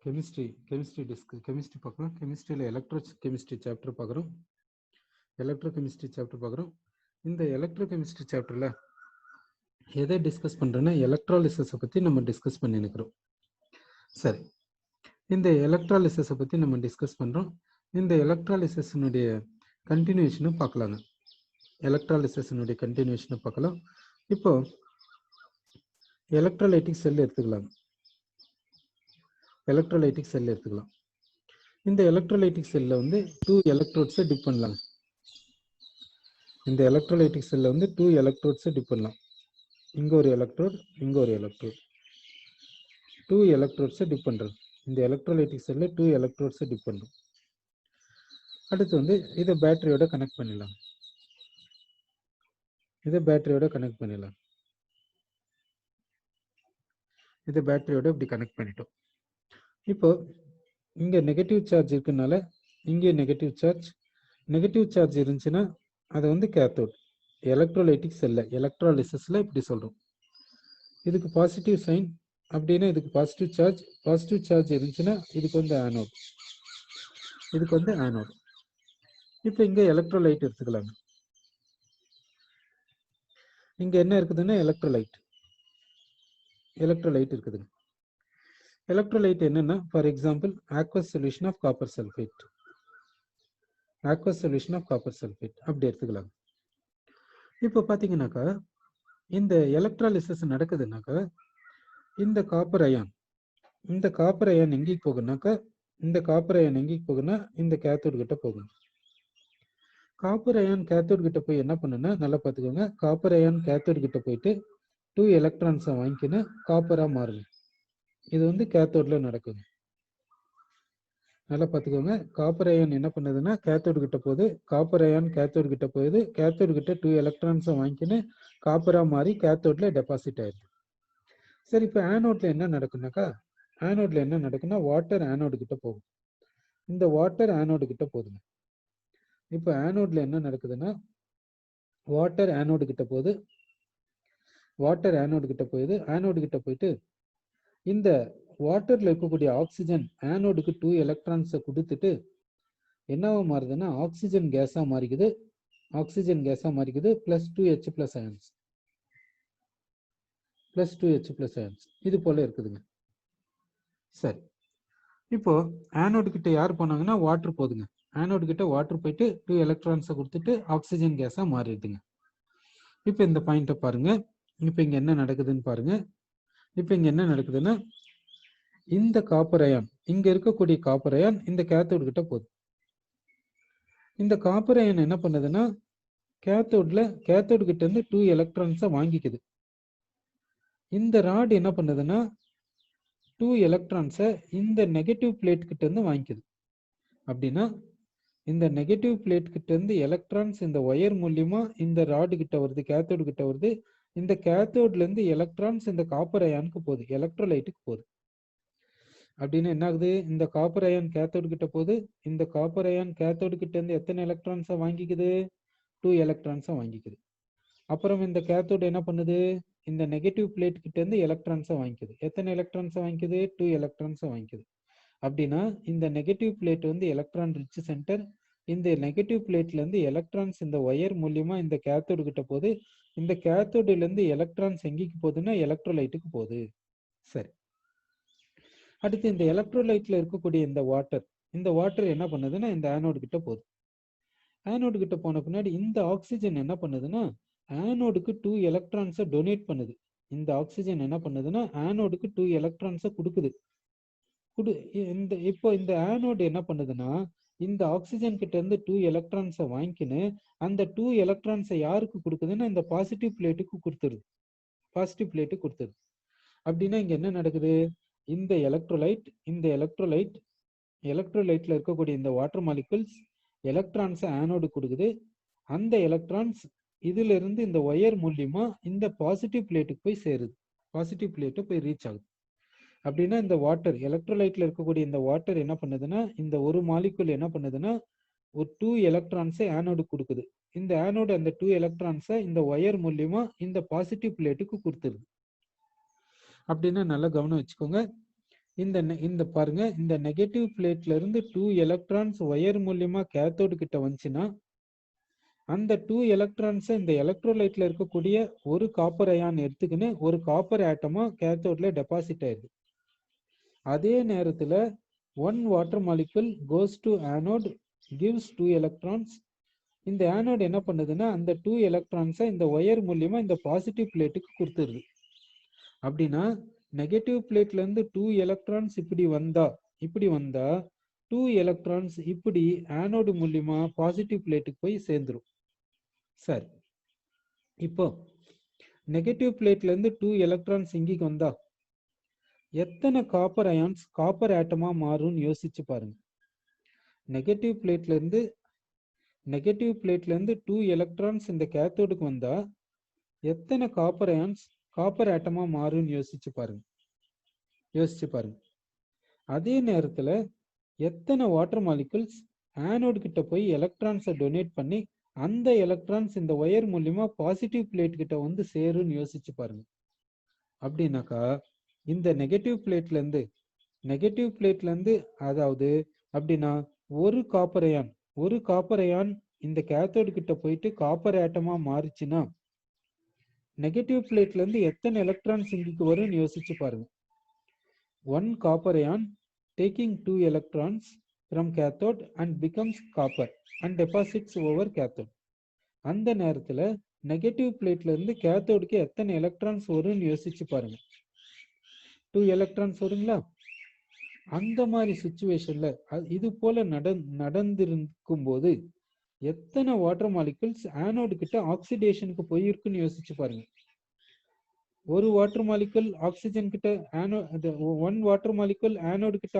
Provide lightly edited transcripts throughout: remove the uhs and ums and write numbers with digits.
Chemistry disk chemistry பார்க்கலாம். கெமிஸ்ட்ரியில் electro chemistry chapter பார்க்குறோம். இந்த எலக்ட்ரோ கெமிஸ்ட்ரி சாப்டரில் எதை டிஸ்கஸ் பண்ணுறேன்னா எலக்ட்ராலிசிஸை பற்றி நம்ம டிஸ்கஸ் பண்ணியிருக்கிறோம். சரி, இந்த எலக்ட்ராலிசிஸை பற்றி நம்ம டிஸ்கஸ் பண்ணுறோம். இந்த எலக்ட்ராலிசிஸினுடைய கண்டினியூஷனை பார்க்கலாங்க. எலக்ட்ராலிசிஸினுடைய கண்டினியூஷனை பார்க்கலாம். இப்போ எலக்ட்ரோலைட்டிக் செல் எடுத்துக்கலாம். இந்த எலக்ட்ரோலைட்டிக் செல்லில் வந்து 2 எலக்ட்ரோட்ஸை டிப் பண்ணலாம். இந்த எலக்ட்ரோலைட்டிக் செல்லில் வந்து 2 எலக்ட்ரோட்ஸை டிப் பண்ணலாம். இங்கே ஒரு எலக்ட்ரோட், இங்கே ஒரு எலக்ட்ரோட். 2 எலக்ட்ரோட்ஸை டிப் பண்ணுறது. இந்த எலக்ட்ரோலைட்டிக் செல்லில் 2 எலக்ட்ரோட்ஸை டிப் பண்ணுறோம். அடுத்து வந்து இதை பேட்டரியோட கனெக்ட் பண்ணிடலாம். இதை பேட்டரியோட இப்படி கனெக்ட் பண்ணிட்டோம். இப்போ இங்கே நெகட்டிவ் சார்ஜ் இருக்குனால இங்கே நெகட்டிவ் சார்ஜ் இருந்துச்சுன்னா அதை வந்து கேத்தோட். எலக்ட்ரோலைட்டிக் செல்ல எலக்ட்ராலிசிஸில் இப்படி சொல்கிறோம். இதுக்கு பாசிட்டிவ் சைன் அப்படின்னா இதுக்கு பாசிட்டிவ் சார்ஜ் இருந்துச்சுன்னா இதுக்கு வந்து ஆனோட். இப்போ இங்கே எலக்ட்ரோலைட் எடுத்துக்கலாங்க. இங்கே என்ன இருக்குதுன்னா எலக்ட்ரோலைட் இருக்குதுங்க. எலக்ட்ரோலைட் என்னன்னா, for example aqueous solution of copper sulfate அப்படி எடுத்துக்கலாம். இப்போ பார்த்தீங்கன்னாக்கா இந்த எலக்ட்ராலிசிஸ் நடக்குதுன்னாக்கா இந்த காப்பர் அயான் எங்கே போகுனாக்கா இந்த கேத்தோடு கிட்ட போகும். காப்பர் அயான் கேத்தோடு கிட்ட போய் என்ன பண்ணுன்னா, நல்லா பார்த்துக்கோங்க, காப்பர் அயான் கேத்தோடு கிட்ட போயிட்டு 2 எலக்ட்ரான்ஸை வாங்கிக்கின்னு காப்பராக மாறுங்க. இது வந்து கேத்தோட்ல நடக்குது. நல்லா பார்த்துக்கோங்க, காப்பர் அயான் என்ன பண்ணுதுன்னா கேத்தோடு கிட்ட போகுது. காப்பர் அயான் கேத்தோடு கிட்ட போகுது. கேத்தோடு கிட்ட 2 எலக்ட்ரான்ஸை வாங்கிக்கின்னு காப்பராக மாறி கேத்தோட்ல டெபாசிட் ஆயிடுது. சரி, இப்போ ஆனோட்ல என்ன நடக்குன்னா வாட்டர் ஆனோடு கிட்ட போகும். இந்த வாட்டர் ஆனோடு கிட்ட போகுதுங்க. இப்போ ஆனோட்ல என்ன நடக்குதுன்னா வாட்டர் ஆனோடு கிட்ட போயிட்டு இந்த வாட்டர்ல இருக்கக்கூடிய ஆக்சிஜன் ஆனோடுக்கு 2 எலக்ட்ரான்ஸை கொடுத்துட்டு என்னவா மாறுதுன்னா ஆக்சிஜன் கேஸா மாறிக்குது. +2H+ அயான்ஸ் இது போல இருக்குதுங்க. சரி, இப்போ ஆனோடு கிட்ட யார் போனாங்கன்னா வாட்டர் போகுதுங்க. ஆனோடு கிட்ட வாட்டர் போயிட்டு 2 எலக்ட்ரான்ஸை கொடுத்துட்டு ஆக்சிஜன் கேஸா மாறிடுதுங்க. இப்போ இந்த பாயிண்ட்டை பாருங்க. இப்போ இங்க என்ன நடக்குதுன்னு பாருங்க. இப்போ இங்க என்ன நடக்குதுன்னா இந்த காப்பர் அயான், இங்க இருக்கக்கூடிய காப்பர் அயான் இந்த கேத்தோடு கிட்ட போகுது. இந்த காப்பர் அயான் என்ன பண்ணுதுன்னா கேத்தோடு கிட்ட இருந்து 2 எலக்ட்ரான்ஸை வாங்கிக்குது. இந்த ராட் என்ன பண்ணுதுன்னா 2 எலக்ட்ரான்ஸை இந்த நெகட்டிவ் பிளேட் கிட்ட இருந்து வாங்கிக்குது. அப்படின்னா இந்த நெகட்டிவ் பிளேட் கிட்ட இருந்து எலக்ட்ரான்ஸ் இந்த ஒயர் மூலியமா இந்த ராடு கிட்ட வருது, கேத்தோடு கிட்ட வருது. இந்த கேத்தோட்ல இருந்து எலக்ட்ரான்ஸ் இந்த காப்பர் அயானுக்கு போகுது, எலக்ட்ரோலைட்டுக்கு போகுது. அப்படின்னு என்ன ஆகுது, இந்த காப்பர் அயான் கேத்தோடு கிட்ட போகுது. இந்த காப்பர் அயான் கேத்தோடு கிட்ட இருந்து எத்தனை எலக்ட்ரான்ஸை வாங்கிக்குது? 2 எலக்ட்ரான்ஸை வாங்கிக்குது. அப்புறம் இந்த கேத்தோடு என்ன பண்ணுது, இந்த நெகட்டிவ் பிளேட் கிட்ட இருந்து எலக்ட்ரான்ஸை வாங்கிக்குது. எத்தனை எலக்ட்ரான்ஸை வாங்கிக்குது? 2 எலக்ட்ரான்ஸை வாங்கிக்குது. அப்படின்னா இந்த நெகட்டிவ் பிளேட் வந்து எலக்ட்ரான் ரிச் சென்டர். இந்த நெகட்டிவ் பிளேட்ல இருந்து எலக்ட்ரான்ஸ் இந்த ஒயர் மூலியமா இந்த கேத்தோடு கிட்ட போகுது. இந்த கேத்தோடுல இருந்து எலக்ட்ரான்ஸ் எங்கேக்கு போகுதுன்னா எலக்ட்ரோலைட்டுக்கு போகுது. சரி, அடுத்து இந்த எலக்ட்ரோலைட்ல இருக்கக்கூடிய இந்த வாட்டர் என்ன பண்ணுதுன்னா இந்த ஆனோடு கிட்ட போகுது. ஆனோடு கிட்ட போன பின்னாடி இந்த ஆக்சிஜன் என்ன பண்ணுதுன்னா ஆனோடுக்கு 2 எலக்ட்ரான்ஸை டொனேட் பண்ணுது. இந்த ஆக்சிஜன் என்ன பண்ணுதுன்னா ஆனோடுக்கு 2 எலக்ட்ரான்ஸை கொடுக்குது. இப்போ இந்த ஆனோடு என்ன பண்ணுதுன்னா இந்த ஆக்சிஜன் கிட்ட இருந்து 2 எலக்ட்ரான்ஸை வாங்கிக்கின்னு அந்த 2 எலக்ட்ரான்ஸை யாருக்கு கொடுக்குதுன்னா இந்த பாசிட்டிவ் பிளேட்டுக்கு கொடுத்துருது. அப்படின்னா இங்க என்ன நடக்குது, இந்த எலக்ட்ரோலைட்ல இருக்கக்கூடிய இந்த வாட்டர் மாலிகுல்ஸ் எலக்ட்ரான்ஸை ஆனோடு கொடுக்குது. அந்த எலக்ட்ரான்ஸ் இதுல இருந்து இந்த ஒயர் மூலியமா இந்த பாசிட்டிவ் பிளேட்டுக்கு போய் சேருது, பாசிட்டிவ் பிளேட்டை போய் ரீச் ஆகுது. அப்படின்னா இந்த வாட்டர் எலக்ட்ரோலைட்ல இருக்கக்கூடிய இந்த வாட்டர் என்ன பண்ணுதுன்னா இந்த ஒரு மாலிகுல் என்ன பண்ணுதுன்னா ஒரு 2 எலக்ட்ரான்ஸை ஆனோடு கொடுக்குது. இந்த ஆனோடு அந்த 2 எலக்ட்ரான்ஸை இந்த ஒயர் மூலியமா இந்த பாசிட்டிவ் பிளேட்டுக்கு கொடுத்துருது. அப்படின்னா நல்லா கவனம் வச்சுக்கோங்க. இந்த பாருங்க, இந்த நெகட்டிவ் பிளேட்ல இருந்து 2 எலக்ட்ரான்ஸ் ஒயர் மூலியமா கேத்தோடு கிட்ட வந்துச்சுன்னா அந்த 2 எலக்ட்ரான்ஸை இந்த எலக்ட்ரோலைட்ல இருக்கக்கூடிய ஒரு காப்பர் அயான் எடுத்துக்கின்னு ஒரு காப்பர் ஆட்டமா கேத்தோட்ல டெபாசிட் ஆயிடுது. அதே நேரத்துல 1 water molecule goes to anode gives 2 electrons. இந்த ஆனோட் என்ன பண்ணுதுன்னா அந்த 2 எலக்ட்ரான்ஸை இந்த ஒயர் மூலியமா இந்த பாசிட்டிவ் பிளேட்டுக்கு கொடுத்துருது. அப்படின்னா நெகட்டிவ் பிளேட்ல இருந்து 2 எலக்ட்ரான்ஸ் இப்படி வந்தா 2 எலக்ட்ரான்ஸ் இப்படி ஆனோடு மூலியமா பாசிட்டிவ் பிளேட்டுக்கு போய் சேர்ந்துரும். சரி, இப்போ நெகட்டிவ் பிளேட்ல இருந்து 2 எலக்ட்ரான்ஸ் இங்கிக்கு வந்தா எத்தனை காப்பர் அயான்ஸ் காப்பர் ஆட்டமா மாறும்னு யோசிச்சு பாருங்க. நெகட்டிவ் பிளேட்ல இருந்து 2 எலக்ட்ரான்ஸ் இந்த கேத்தோடுக்கு வந்தா எத்தனை காப்பர் அயான்ஸ் காப்பர் ஆட்டமா மாறும்னு யோசிச்சு பாருங்க. அதே நேரத்துல எத்தனை வாட்டர் மாலிகுல்ஸ் ஆனோட் கிட்ட போய் எலக்ட்ரான்ஸை டொனேட் பண்ணி அந்த எலக்ட்ரான்ஸ் இந்த ஒயர் மூலியமா பாசிட்டிவ் பிளேட் கிட்ட வந்து சேரும்னு யோசிச்சு பாருங்க. அப்படின்னாக்கா இந்த நெகட்டிவ் பிளேட்ல இருந்து அதாவது அப்படின்னா ஒரு காப்பர் அயான் இந்த கேத்தோடு கிட்ட போயிட்டு காப்பர் ஆட்டமா மாறிச்சுன்னா நெகட்டிவ் பிளேட்ல இருந்து எத்தனை எலக்ட்ரான்ஸ் இங்கிக்கு வரும்னு யோசிச்சு பாருங்க. 1 copper ion taking 2 electrons from cathode and becomes copper and deposits over cathode. அந்த நேரத்துல நெகட்டிவ் பிளேட்ல இருந்து கேத்தோடுக்கு எத்தனை எலக்ட்ரான்ஸ் வரும்னு யோசிச்சு பாருங்க. 2 எலக்ட்ரான்ஸ் வருங்களா? அந்த மாதிரி சிச்சுவேஷன்ல இது போல நடந்திருக்கும் போது எத்தனை வாட்டர் மாலிகுல்ஸ் ஆனோடு கிட்ட ஆக்சிடேஷனுக்கு போயிருக்குன்னு யோசிச்சு பாருங்க. ஒரு வாட்டர் மாலிகுல் ஆக்சிஜன் கிட்ட ஒன் வாட்டர் மாலிகுல் ஆனோடு கிட்ட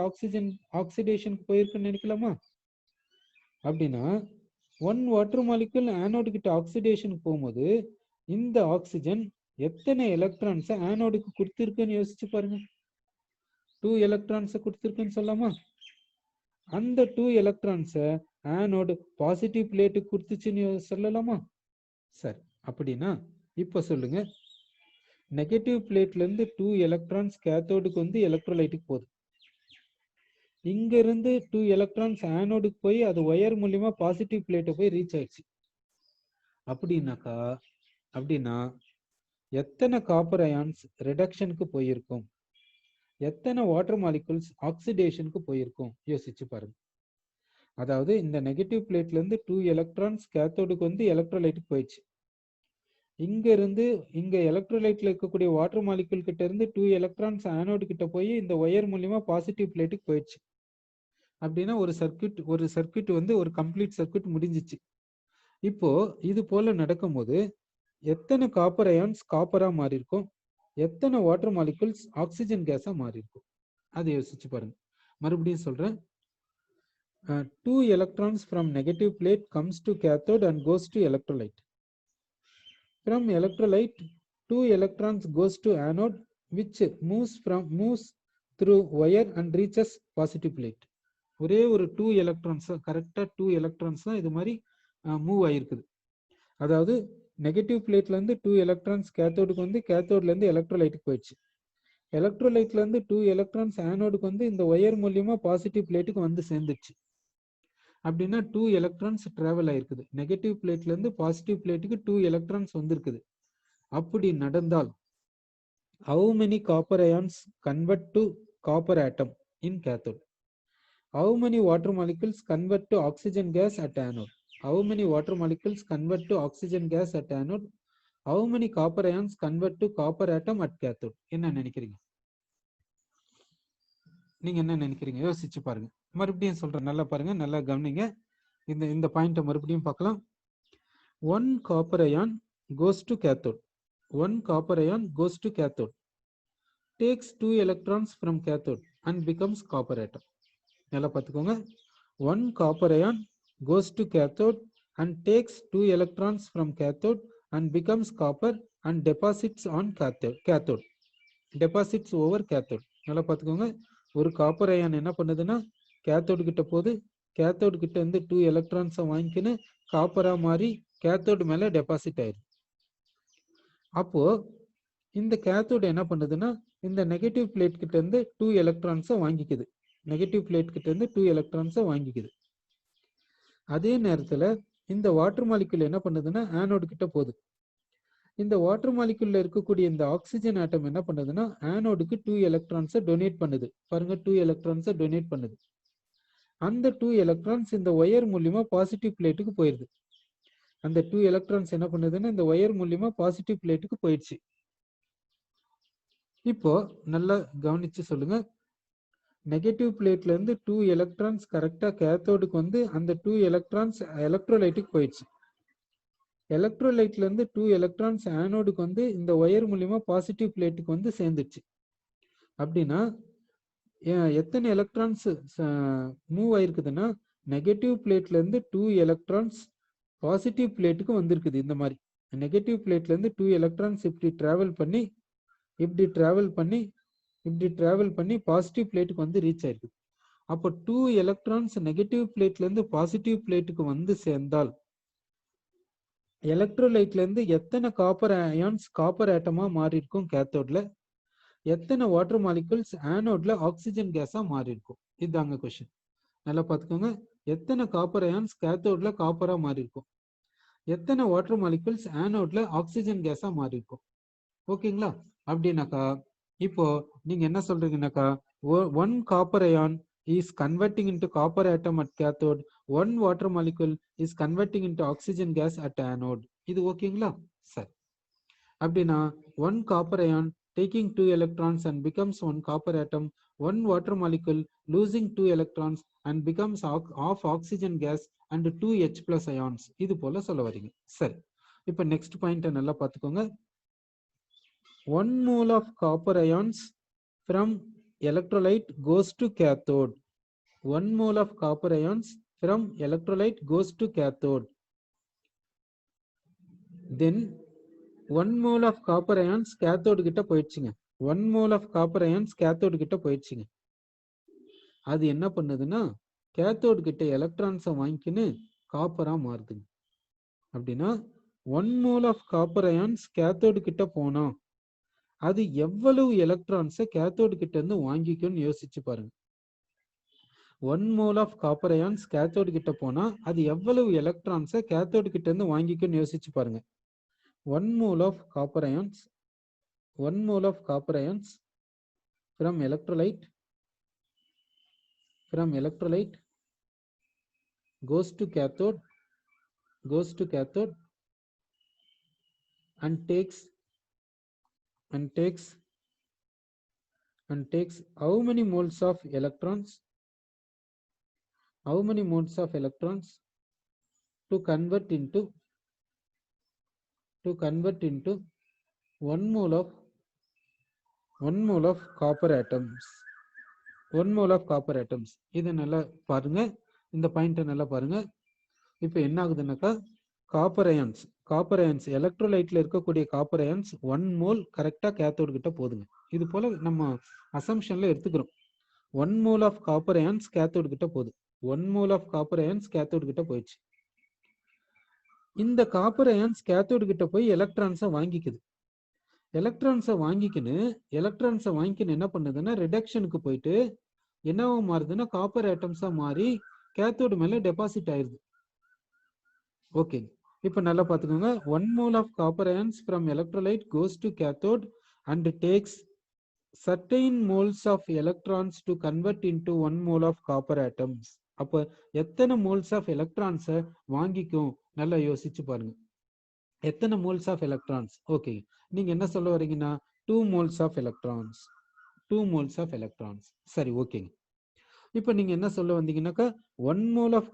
ஆக்சிடேஷனுக்கு போயிருக்குன்னு நினைக்கலாமா? அப்படின்னா 1 வாட்டர் மாலிகுல் ஆனோடு கிட்ட ஆக்சிடேஷனுக்கு போகும்போது இந்த ஆக்சிஜன் எத்தனை எலக்ட்ரான்ஸ் ஆனோடுக்கு கொடுத்திருக்குன்னு யோசிச்சு பாருங்க. 2 எலக்ட்ரான்ஸ் கொடுத்திருக்குன்னு சொல்லாமா? அந்த 2 எலக்ட்ரான்ஸ் ஆனோடு பாசிட்டிவ் பிளேட்டுக்கு கொடுத்துச்சுன்னு சொல்லலாமா? சரி, அப்படின்னா இப்ப சொல்லுங்க, நெகட்டிவ் பிளேட்ல இருந்து 2 எலக்ட்ரான்ஸ் கேத்தோடுக்கு வந்து எலக்ட்ரோலைட்டுக்கு போகுது. இங்க இருந்து 2 எலக்ட்ரான்ஸ் ஆனோடுக்கு போய் அது ஒயர் மூலியமா பாசிட்டிவ் பிளேட்டை போய் ரீச் ஆயிடுச்சு. அப்படின்னா எத்தனை காப்பர் அயான்ஸ் ரிடக்ஷனுக்கு போயிருக்கும், எத்தனை வாட்டர் மாலிகுல்ஸ் ஆக்சிடேஷனுக்கு போயிருக்கும் யோசிச்சு பாருங்க. அதாவது இந்த நெகட்டிவ் பிளேட்ல இருந்து 2 எலக்ட்ரான்ஸ் கேத்தோடுக்கு வந்து எலக்ட்ரோலைட்டுக்கு போயிடுச்சு. இங்க எலக்ட்ரோலைட்ல இருக்கக்கூடிய வாட்டர் மாலிகுல் கிட்ட இருந்து 2 எலக்ட்ரான்ஸ் ஆனோடு கிட்ட போய் இந்த ஒயர் மூலியமா பாசிட்டிவ் பிளேட்டுக்கு போயிடுச்சு. அப்படின்னா ஒரு சர்க்யூட் வந்து ஒரு கம்ப்ளீட் சர்க்யூட் முடிஞ்சிச்சு. இப்போ இது போல நடக்கும்போது எத்தனை காப்பர் அயான்ஸ் காப்பரா மாறி இருக்கும், எத்தனை வாட்டர் மாலிகுல்ஸ் ஆக்சிஜன் கேஸா மாறி இருக்கும், அதை யோசிச்சு பாருங்க. மறுபடியும் சொல்றேன், 2 electrons from negative plate comes to cathode and goes to electrolyte. From electrolyte 2 electrons goes to anode which moves through wire and reaches positive plate. ஒரே ஒரு 2 எலக்ட்ரான்ஸ் கரெக்டா 2 எலக்ட்ரான்ஸ் தான் இது மாதிரி மூவ் ஆயிருக்குது. அதாவது நெகட்டிவ் பிளேட்ல இருந்து 2 எலக்ட்ரான்ஸ் கேத்தோடுக்கு வந்து கேத்தோட்ல இருந்து எலக்ட்ரோலைட்டுக்கு போயிடுச்சு. எலக்ட்ரோலைட்ல இருந்து 2 எலக்ட்ரான்ஸ் ஆனோடுக்கு வந்து இந்த ஒயர் மூலியமா பாசிட்டிவ் பிளேட்டுக்கு வந்து சேர்ந்துச்சு. அப்படின்னா 2 எலக்ட்ரான்ஸ் டிராவல் ஆயிருக்குது. நெகட்டிவ் பிளேட்ல இருந்து பாசிட்டிவ் பிளேட்டுக்கு 2 எலக்ட்ரான்ஸ் வந்திருக்குது. அப்படி நடந்தால் how many copper ions convert to copper atom in cathode? How many water molecules convert to oxygen gas at anode? How many water molecules convert to oxygen gas at anode? How many copper ions convert to copper atom at cathode? என்ன நினைக்கிறீங்க? நீங்க என்ன நினைக்கிறீங்க யோசிச்சு பாருங்க. மறுபடியும் சொல்றேன், நல்லா பாருங்க, நல்லா கவனிங்க. இந்த பாயிண்ட மறுபடியும் பார்க்கலாம். 1 copper ion goes to cathode. 1 copper ion goes to cathode, takes 2 electrons from cathode and becomes copper atom. நல்லா பார்த்துக்கோங்க. 1 copper ion goes to cathode and takes 2 electrons from cathode and becomes copper and deposits on cathode. Deposits over cathode. நல்லா பார்த்துக்கோங்க. ஒரு copper ion என்ன பண்ணுதுன்னா cathode கிட்ட போகுது, cathode கிட்ட இருந்து 2 எலக்ட்ரான்ஸை வாங்கிக்கின்னு காப்பரா மாறி கேத்தோடு மேல டெபாசிட் ஆயிடுது. அப்போ இந்த கேத்தோடு என்ன பண்ணுதுன்னா இந்த நெகட்டிவ் பிளேட் கிட்ட இருந்து 2 எலக்ட்ரான்ஸை வாங்கிக்குது. நெகட்டிவ் பிளேட் கிட்ட இருந்து 2 எலக்ட்ரான்ஸை வாங்கிக்குது. அதே நேரத்துல இந்த வாட்டர் மாலிக்யூல் என்ன பண்ணுதுன்னா ஆனோடு கிட்ட போகுது. இந்த வாட்டர் மாலிக்யூல்ல இருக்கக்கூடிய இந்த ஆக்சிஜன் ஆட்டம் என்ன பண்ணுதுன்னா ஆனோடுக்கு 2 எலக்ட்ரான்ஸை டொனேட் பண்ணுது. பாருங்க, 2 எலக்ட்ரான்ஸை டொனேட் பண்ணுது. அந்த 2 எலக்ட்ரான்ஸ் இந்த ஒயர் மூலியமா பாசிட்டிவ் பிளேட்டுக்கு போயிருது. அந்த 2 எலக்ட்ரான்ஸ் என்ன பண்ணுதுன்னா இந்த ஒயர் மூலியமா பாசிட்டிவ் பிளேட்டுக்கு போயிடுச்சு. இப்போ நல்லா கவனிச்சு சொல்லுங்க. நெகட்டிவ் பிளேட்ல இருந்து 2 எலக்ட்ரான்ஸ் கரெக்டா கேத்தோடுக்கு வந்து அந்த 2 எலக்ட்ரான்ஸ் எலக்ட்ரோலைட்டுக்கு போயிடுச்சு. எலக்ட்ரோலைட்ல இருந்து 2 எலக்ட்ரான்ஸ் ஆனோடுக்கு வந்து இந்த ஒயர் மூலியமா பாசிட்டிவ் பிளேட்டுக்கு வந்து சேர்ந்துச்சு. அப்படின்னா எத்தனை எலக்ட்ரான்ஸ் மூவ் ஆயிருக்குதுன்னா நெகட்டிவ் பிளேட்ல இருந்து 2 எலக்ட்ரான்ஸ் பாசிட்டிவ் பிளேட்டுக்கு வந்திருக்குது. இந்த மாதிரி நெகட்டிவ் பிளேட்ல இருந்து 2 எலக்ட்ரான்ஸ் இப்படி டிராவல் பண்ணி பாசிட்டிவ் பிளேட்டுக்கு வந்து ரீச் ஆயிருக்கு. அப்போ 2 எலக்ட்ரான்ஸ் நெகட்டிவ் பிளேட்ல இருந்து பாசிட்டிவ் பிளேட்டுக்கு வந்து சேர்ந்தால் எலக்ட்ரோலைட்ல இருந்து எத்தனை காப்பர் அயான்ஸ் காப்பர் ஆட்டமா மாறி இருக்கும் கேத்தோட்ல, எத்தனை வாட்டர் மாலிகூல்ஸ் ஆனோட்ல ஆக்சிஜன் கேஸா மாறி இருக்கும். இதுதாங்க கொஸ்டின். நல்லா பார்த்துக்கோங்க. எத்தனை காப்பர் அயான்ஸ் கேத்தோட்ல காப்பரா மாறி இருக்கும், எத்தனை வாட்டர் மாலிகூல்ஸ் ஆனோட்ல ஆக்சிஜன் கேஸா மாறி இருக்கும். ஓகேங்களா? அப்படின்னாக்கா இப்போ நீங்க என்ன சொல்றீங்கன்னாக்கா 1 copper ion is converting into copper atom at cathode, 1 water molecule is converting into oxygen gas at anode. இது ஓகேங்களா? சரி. அப்படின்னா 1 copper ion taking 2 electrons and becomes 1 copper atom, 1 water molecule losing 2 electrons and becomes half oxygen gas and 2 H plus ions. இது போல சொல்ல வரீங்க. சரி, இப்போ நெக்ஸ்ட் பாயிண்ட் நல்லா பார்த்துக்கோங்க. 1 mole of copper ions from electrolyte goes to cathode. 1 mole of copper ions from electrolyte goes to cathode. Then 1 mole of copper ions cathode கிட்ட போயிடுச்சுங்க. 1 mole of copper ions cathode கிட்ட போயிடுச்சுங்க. அது என்ன பண்ணுதுன்னா cathode கிட்ட எலக்ட்ரான்ஸை வாங்கிக்கின்னு காப்பரா மாறுதுங்க. அப்படின்னா 1 mole of copper ions cathode கிட்ட போனா அது எவ்வளவு எலக்ட்ரான்ஸை கேத்தோடு கிட்ட இருந்து வாங்கிக்கும்னு யோசிச்சு பாருங்க. 1 mole of copper ions cathode கிட்ட போனா அது எவ்வளவு எலக்ட்ரான்ஸை கேத்தோடு கிட்ட இருந்து வாங்கிக்கும்னு யோசிச்சு பாருங்க. 1 mole of copper ions from electrolyte goes to cathode and takes how many moles of electrons to convert into 1 mole of copper atoms. 1 mole of copper atoms. இதை நல்லா பாருங்க, இந்த பாயிண்ட்டை நல்லா பாருங்க. இப்போ என்ன ஆகுதுன்னாக்கா காப்பர் அயன்ஸ் எலக்ட்ரோலைட்ல இருக்கக்கூடிய காப்பர் அயன்ஸ் 1 மோல் கரெக்டா கேத்தோடு கிட்ட போதுங்க. இது போல நம்ம அசம்ஷன்ல எடுத்துக்கிறோம். 1 mole of copper ions cathode கிட்ட போகுது. 1 mole of copper ions cathode கிட்ட போயிடுச்சு. இந்த காப்பர் அயன்ஸ் கேத்தோடு கிட்ட போய் எலக்ட்ரான்ஸை வாங்கிக்குது. எலக்ட்ரான்ஸை வாங்கிக்கின்னு என்ன பண்ணுதுன்னா ரிடக்ஷனுக்கு போயிட்டு என்னவா மாறுதுன்னா காப்பர் ஆட்டம்ஸா மாறி கேத்தோடு மேல டெபாசிட் ஆயிருது. ஓகே, இப்போ நல்லா பார்த்துக்கோங்க. 1 mole of copper ions from electrolyte goes to cathode and takes certain moles of electrons to convert into 1 mole of copper atoms. அப்போ எத்தனை மோல்ஸ் ஆஃப் எலக்ட்ரான்ஸை வாங்கிக்கும் நல்லா யோசிச்சு பாருங்க. எத்தனை மோல்ஸ் ஆஃப் எலக்ட்ரான்ஸ்? ஓகே, நீங்க என்ன சொல்ல வரீங்கன்னா 2 moles of electrons. சரி, ஓகேங்க. இப்போ நீங்க என்ன சொல்ல வந்தீங்கன்னாக்கா 1 mole of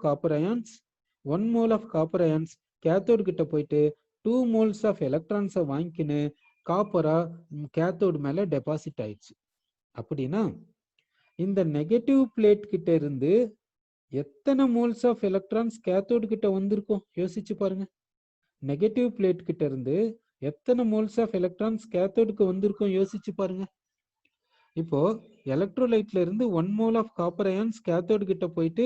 copper ions cathode கிட்ட போயிட்டு 2 moles of electrons வாங்கிக்கின்னு காப்பரா கேத்தோடு மேல டெபாசிட் ஆயிடுச்சு. அப்படின்னா இந்த நெகட்டிவ் பிளேட் கிட்ட இருந்து எத்தனை மோல்ஸ் ஆஃப் எலக்ட்ரான்ஸ் கேத்தோடு கிட்ட வந்திருக்கும் யோசிச்சு பாருங்க. நெகட்டிவ் பிளேட் கிட்ட இருந்து எத்தனை மோல்ஸ் ஆஃப் எலக்ட்ரான்ஸ் கேத்தோடுக்கு வந்திருக்கும் யோசிச்சு பாருங்க. இப்போ எலக்ட்ரோலைட்ல இருந்து 1 mole of copper ions cathode கிட்ட போயிட்டு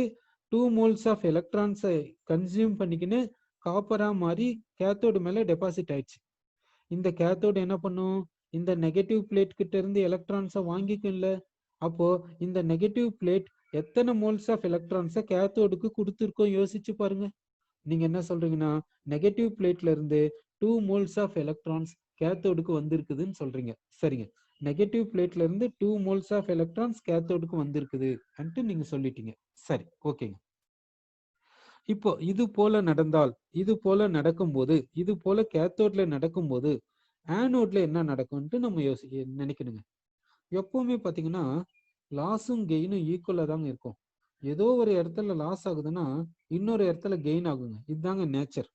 2 moles of எலக்ட்ரான்ஸை கன்சியூம் பண்ணிக்கின்னு காப்பரா மாறி கேத்தோடு மேல டெபாசிட் ஆயிடுச்சு. இந்த கேத்தோடு என்ன பண்ணும்? இந்த நெகட்டிவ் பிளேட் கிட்ட இருந்து எலக்ட்ரான்ஸை வாங்கிக்கும்ல. அப்போ இந்த நெகட்டிவ் பிளேட் எத்தனை மோல்ஸ் ஆஃப் எலக்ட்ரான்ஸை கேத்தோடுக்கு கொடுத்துருக்கோம் யோசிச்சு பாருங்க. நீங்க என்ன சொல்றீங்கன்னா நெகட்டிவ் பிளேட்ல இருந்து 2 மோல்ஸ் ஆஃப் எலக்ட்ரான்ஸ் கேத்தோடுக்கு வந்திருக்குதுன்னு சொல்றீங்க. சரிங்க, நெகட்டிவ் பிளேட்ல இருந்து 2 மோல்ஸ் ஆஃப் எலக்ட்ரான்ஸ் கேத்தோடுக்கு வந்திருக்குது நீங்க சொல்லிட்டீங்க. சரி, ஓகேங்க. இப்போ இது போல நடந்தால், இது போல நடக்கும்போது, இது போல கேத்தோட்ல நடக்கும்போது ஆனோட்ல என்ன நடக்கும்ட்டு நம்ம நினைக்கணுங்க. எப்பவுமே பாத்தீங்கன்னா லாஸும் கெயினும் ஈக்குவலா தாங்க இருக்கும். ஏதோ ஒரு இடத்துல லாஸ் ஆகுதுன்னா இன்னொரு இடத்துல கெயின் ஆகுங்க. இதுதாங்க நேச்சர்.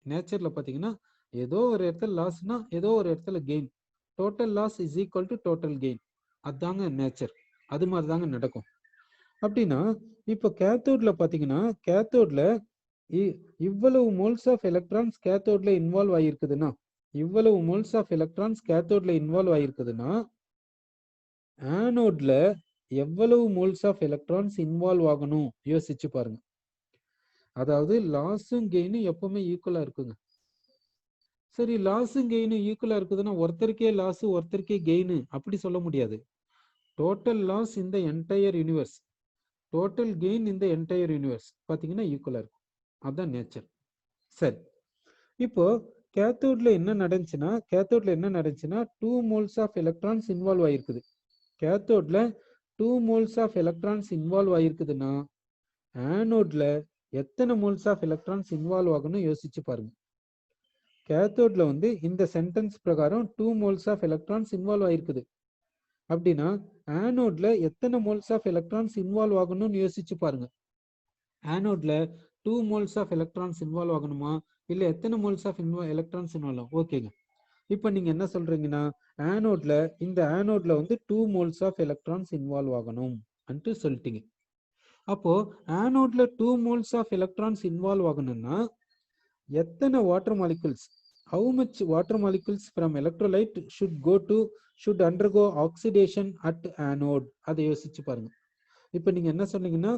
நேச்சர்ல பாத்தீங்கன்னா ஏதோ ஒரு இடத்துல லாஸ்னா ஏதோ ஒரு இடத்துல gain. Total loss is equal to total gain. அதுதாங்க நேச்சர். அது மாதிரி தாங்க நடக்கும். அப்படின்னா இப்போ கேத்தோட்ல பாத்தீங்கன்னா கேத்தோட்ல இவ்வளவு மோல்ஸ் ஆஃப் எலக்ட்ரான்ஸ் கேத்தோட்ல இன்வால்வ் ஆகிருக்குதுன்னா, இவ்வளவு மோல்ஸ் ஆஃப் எலக்ட்ரான்ஸ் கேத்தோட்ல இன்வால்வ் ஆகிருக்குதுன்னா ஆனோட்ல எவ்வளவு மோல்ஸ் ஆஃப் எலக்ட்ரான்ஸ் இன்வால்வ் ஆகணும் யோசிச்சு பாருங்க. அதாவது லாஸும் கெயினும் எப்பவுமே ஈக்குவலா இருக்குங்க. சரி, லாஸும் கெயினும் ஈக்குவலா இருக்குதுன்னா ஒருத்தருக்கே லாஸ் ஒருத்தருக்கே கெயின் அப்படி சொல்ல முடியாது. டோட்டல் லாஸ் இந்த என்டையர் யூனிவர்ஸ், டோட்டல் கெயின் இந்த என்டையர் யூனிவர்ஸ் பாத்தீங்கன்னா ஈக்குவலா இருக்கும். அதுதான் நேச்சர். சரி, இப்போ கேத்தோட்ல என்ன நடந்துச்சுன்னா 2 மோல்ஸ் ஆஃப் எலக்ட்ரான்ஸ் இன்வால்வ் ஆயிருக்குது. கேத்தோட்ல 2 மோல்ஸ் ஆஃப் எலக்ட்ரான்ஸ் இன்வால்வ் ஆயிருக்குதுன்னா ஆனோட்ல எத்தனை மோல்ஸ் ஆஃப் எலக்ட்ரான்ஸ் இன்வால்வ் ஆகணும் யோசிச்சு பாருங்க. கேத்தோட்ல இந்த சென்டென்ஸ் பிரகாரம் 2 மோல்ஸ் ஆஃப் எலக்ட்ரான்ஸ் இன்வால்வ் ஆயிருக்குது. அப்படின்னா ஆனோட்ல எத்தனை மோல்ஸ் ஆஃப் எலக்ட்ரான்ஸ் இன்வால்வ் ஆகணும்னு யோசிச்சு பாருங்க. ஆனோட்ல 2 மோல்ஸ் ஆஃப் எலக்ட்ரான்ஸ் இன்வால்வ் ஆகணுமா இல்ல எத்தனை மோல்ஸ் ஆஃப் எலக்ட்ரான்ஸ் இன்வால்வ் ஆகும்? ஓகேங்க. இப்போ நீங்க என்ன சொல்றீங்கன்னா ஆனோட்ல 2 மோல்ஸ் ஆஃப் எலக்ட்ரான்ஸ் இன்வால்வ் ஆகணும் அன்ட்டு சொல்லிட்டீங்க. அப்போ ஆனோட்ல 2 மோல்ஸ் ஆஃப் எலக்ட்ரான்ஸ் இன்வால்வ் ஆகணும்னா எத்தனை water molecules, how much water molecules from electrolyte should undergo oxidation at anode? அதை யோசிச்சு பாருங்க. இப்போ நீங்க என்ன சொன்னீங்கன்னா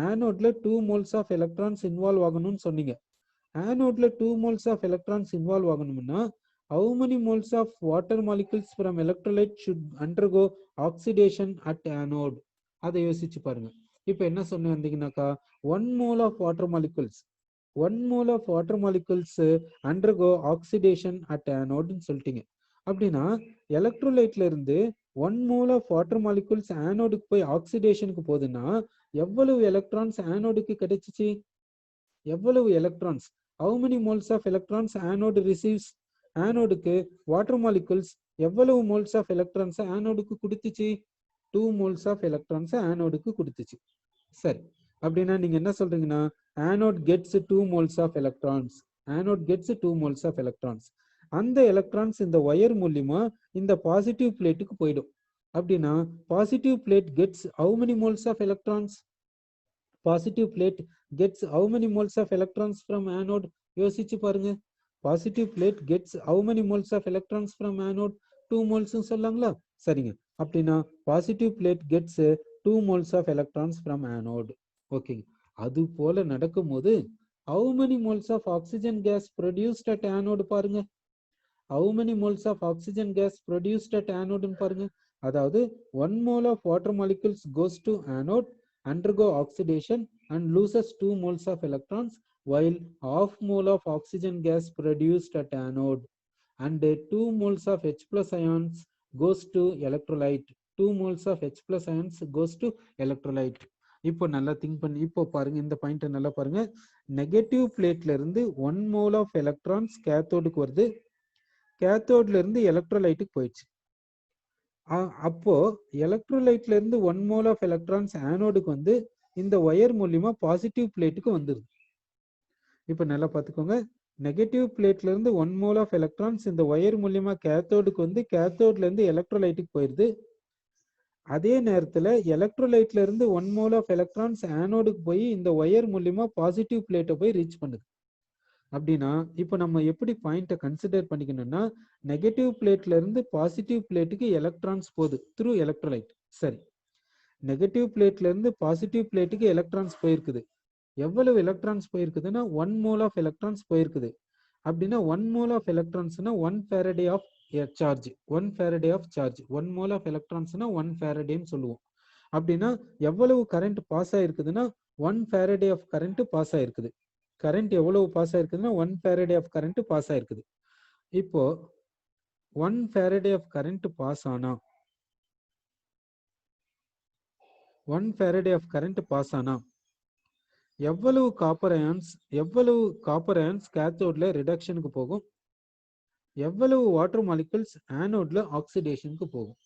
ஆனோட்ல 2 மோல்ஸ் ஆஃப் எலக்ட்ரான்ஸ் இன்வால்வ் ஆகணும்னு சொன்னீங்க. ஆனோட்ல 2 மோல்ஸ் ஆஃப் எலக்ட்ரான்ஸ் இன்வால்வ் ஆகணும்னா how many moles of water molecules from electrolyte should undergo oxidation at anode? அதை யோசிச்சு பாருங்க. இப்போ என்ன சொன்ன வந்தீங்கன்னாக்கா 1 mole of water molecules undergo oxidation at anode சொல்லிட்டீங்க. அப்படின்னா எலக்ட்ரோலைட்ல இருந்து 1 mole of water molecules ஆனோடுக்கு போய் ஆக்சிடேஷனுக்கு போகுதுன்னா எவ்வளவு எலக்ட்ரான்ஸ் ஆனோடுக்கு கிடைச்சிச்சு? எவ்வளவு electrons? how many moles of electrons anode receives? ஆனோடுக்கு வாட்டர் மாலிகுல்ஸ் எவ்வளவு மோல்ஸ் ஆஃப் எலக்ட்ரான்ஸ் ஆனோடுக்கு கொடுத்துச்சு? 2 மோல்ஸ் ஆஃப் எலக்ட்ரான்ஸ் ஆனோடுக்கு கொடுத்துச்சு. சரி, அப்படின்னா நீங்க என்ன சொல்றீங்கன்னா anode gets 2 moles of electrons. அந்த எலக்ட்ரான்ஸ் இந்த ஒயர் மூலியமா இந்த பாசிட்டிவ் பிளேட்டுக்கு போயிடும். அப்படின்னா positive plate gets how many moles of electrons? Positive plate gets how many moles of electrons from anode? யோசிச்சு பாருங்க. Positive plate gets how many moles of electrons from anode? 2 moles சொல்லாங்களா? சரிங்க, அப்படின்னா positive plate gets 2 moles of electrons from anode. ஓகேங்க. அது போல நடக்கும்போது how many moles of oxygen gas produced at anode பாருங்க. how many moles of oxygen gas produced at anode பாருங்க. அதாவது 1 mole of water molecules goes to anode, undergo oxidation and loses 2 moles of electrons, while half mole of oxygen gas produced at anode and 2 moles of H plus ions goes to electrolyte. 2 moles of H plus ions goes to electrolyte. இப்போ நல்லா think பண்ணி இப்போ பாருங்க, இந்த point நல்லா பாருங்க. Negative பிளேட்ல இருந்து 1 mole of electrons கேத்தோடுக்கு வருது, கேத்தோட்ல இருந்து எலக்ட்ரோலைட்டுக்கு போயிடுச்சு. அப்போ எலக்ட்ரோலைட்ல இருந்து 1 mole of electrons ஆனோடுக்கு இந்த ஒயர் மூலியமா பாசிட்டிவ் பிளேட்டுக்கு வந்துருது. இப்ப நல்லா பாத்துக்கோங்க, நெகட்டிவ் பிளேட்ல இருந்து 1 mole of electrons இந்த ஒயர் மூலியமா கேத்தோடுக்கு கேத்தோட்ல இருந்து எலக்ட்ரோலைட்டுக்கு போயிருது. அதே நேரத்துல எலக்ட்ரோலைட்ல இருந்து 1 mole of electrons ஆனோடுக்கு போய் இந்த ஒயர் மூலியமா பாசிட்டிவ் பிளேட்டை போய் ரீச் பண்ணுது. அப்படின்னா இப்போ நம்ம எப்படி பாயிண்ட்டை கன்சிடர் பண்ணிக்கணும்னா நெகட்டிவ் பிளேட்ல இருந்து பாசிட்டிவ் பிளேட்டுக்கு எலக்ட்ரான்ஸ் போகுது த்ரூ எலக்ட்ரோலைட். சரி, நெகட்டிவ் பிளேட்ல இருந்து பாசிட்டிவ் பிளேட்டுக்கு எலக்ட்ரான்ஸ் போயிருக்குது. எவ்வளவு எலக்ட்ரான்ஸ் போயிருக்குதுன்னா 1 mole of electrons போயிருக்குது. அப்படின்னா 1 mole of electronsனா 1 farad of charge, 1 Faraday of charge. 1 mole of எலக்ட்ரான்ஸ்னா 1 ஃபேரடேன்னு சொல்லுவோம். அப்படின்னா எவ்வளவு கரண்ட் பாஸ் ஆயிருக்குதுன்னா 1 ஃபேரடே ஆஃப் கரண்ட் பாஸ் ஆயிருக்குது. கரண்ட் எவ்வளவு பாஸ் ஆயிருக்குதுன்னா 1 ஃபேரடே ஆஃப் கரண்ட் பாஸ் ஆயிருக்குது. இப்போ 1 ஃபேரடே ஆஃப் கரண்ட் பாஸ் ஆனா 1 ஃபேரடே ஆஃப் கரண்ட் பாஸ் ஆனா எவ்வளவு காப்பர் அயான்ஸ் கேத்தோட்ல ரிடக்ஷனுக்கு போகும், எவ்வளவு வாட்டர் மாலிகுல்ஸ் ஆனோட்ல ஆக்சிடேஷனுக்கு போகும்.